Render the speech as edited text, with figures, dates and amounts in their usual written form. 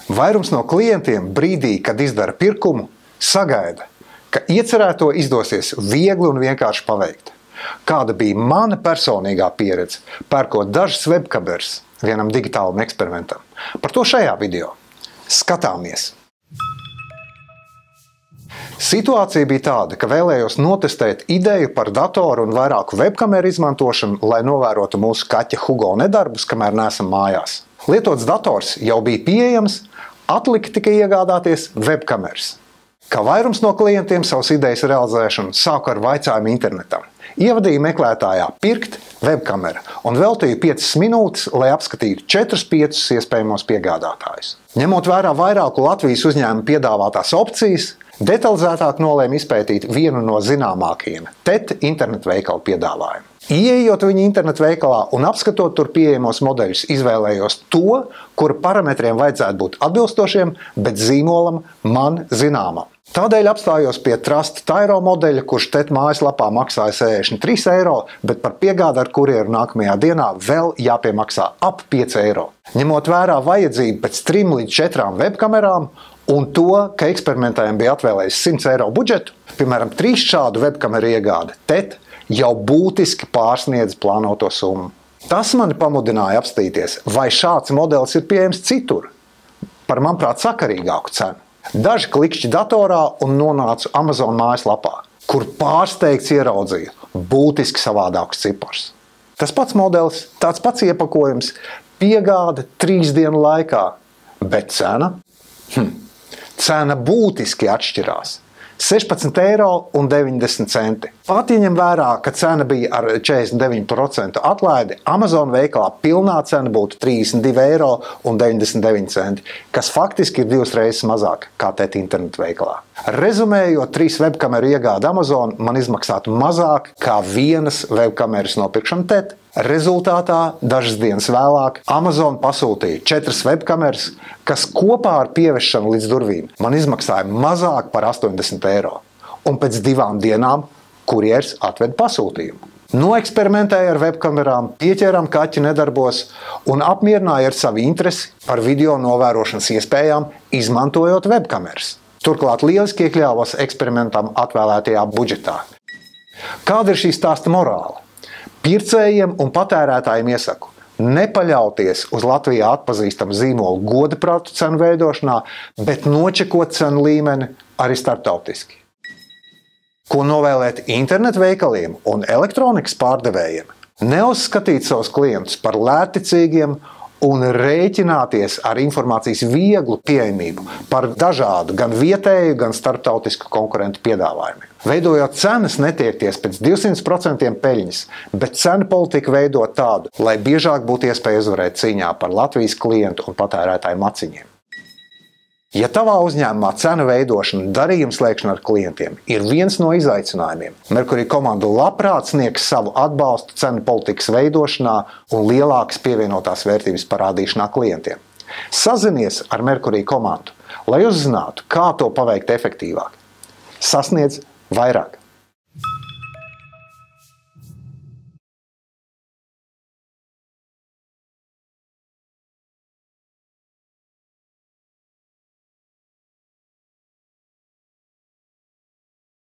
Vairums no klientiem brīdī, kad izdara pirkumu, sagaida, ka iecerēto izdosies viegli un vienkārši paveikt. Kāda bija mana personīgā pieredze, pērkot dažas webkameras vienam digitālam eksperimentam? Par to šajā video. Skatāmies! Situācija bija tāda, ka vēlējos notestēt ideju par datoru un vairāku webkameru izmantošanu, lai novērotu mūsu kaķa Hugo nedarbus, kamēr neesam mājās. Lietots dators jau bija pieejams, atlika tikai iegādāties webkameras. Kā vairums no klientiem savas idejas realizēšanu sāku ar vaicājumu internetam. Ievadīju meklētājā pirkt webkamera un veltīju 5 minūtes, lai apskatītu 4-5 iespējamos piegādātājus. Ņemot vērā vairāku Latvijas uzņēmumu piedāvātās opcijas, detalizētāk nolēmu izpētīt vienu no zināmākajiem – TET internetveikalu piedāvājumu. Ieejot viņa internetveikalā un apskatot tur pieejamos modeļus, izvēlējos to, kura parametriem vajadzētu būt atbilstošiem, bet zīmolam man zināmam. Tādēļ apstājos pie Trust Tyro modeļa, kurš TET mājaslapā maksāja 63 eiro, bet par piegādi ar kurjeru nākamajā dienā vēl jāpiemaksā ap 5 eiro. Ņemot vērā vajadzību pēc 3 līdz 4 webkamerām un to, ka eksperimentējiem bija atvēlējis 100 eiro budžetu, piemēram, 3 šādu webkameru iegāde, TET jau būtiski pārsniedz plānoto summu. Tas mani pamudināja apstīties, vai šāds modelis ir pieejams citur, par manuprāt sakarīgāku cenu. Daži klikšķi datorā un nonācu Amazon mājaslapā, kur pārsteigts ieraudzīju būtiski savādākus ciparus. Tas pats modelis, tāds pats iepakojums, piegāde 3 dienu laikā, bet cena? Cena būtiski atšķirās. 16,90 eiro. Pat ja ņem vērā, ka cena bija ar 49% atlaidi, Amazon veikalā pilnā cena būtu 32,99 eiro, kas faktiski ir 2 reizes mazāk kā TET internetu veikalā. Rezumējot, 3 webkameru iegāde Amazon man izmaksātu mazāk kā 1 webkameras nopirkšana TET. Rezultātā dažas dienas vēlāk Amazon pasūtīja 4 webkameras, kas kopā ar pievešanu līdz durvīm man izmaksāja mazāk par 80 eiro. Un pēc 2 dienām kurjers atveda pasūtījumu. Noeksperimentēja ar webkamerām, pieķērām kaķi nedarbos un apmierināja ar savu interesi par video novērošanas iespējām, izmantojot webkameras. Turklāt lieliski iekļāvās eksperimentam atvēlētajā budžetā. Kāda ir šī stāsta morāla? Pircējiem un patērētājiem iesaku nepaļauties uz Latvijā atpazīstamu zīmolu godaprātu cenu veidošanā, bet nočekot cenu līmeni arī starptautiski. Ko novēlēt internetu veikaliem un elektronikas pārdevējiem? Neuzskatīt savus klientus par lētticīgiem un rēķināties ar informācijas vieglu pieejamību par dažādu gan vietēju, gan starptautisku konkurentu piedāvājumiem. Veidojot cenas, netiekties pēc 200% peļņas, bet cenu politiku veidot tādu, lai biežāk būtu iespēja uzvarēt cīņā par Latvijas klientu un patērētāju maciņiem. Ja tavā uzņēmumā cenu veidošana, darījuma slēgšana ar klientiem ir viens no izaicinājumiem, Mercury komanda labprāt sniegs savu atbalstu cenu politikas veidošanā un lielākas pievienotās vērtības parādīšanā klientiem. Sazinies ar Mercury komandu, lai uzzinātu, kā to paveikt efektīvāk. Sasniedz vairāk!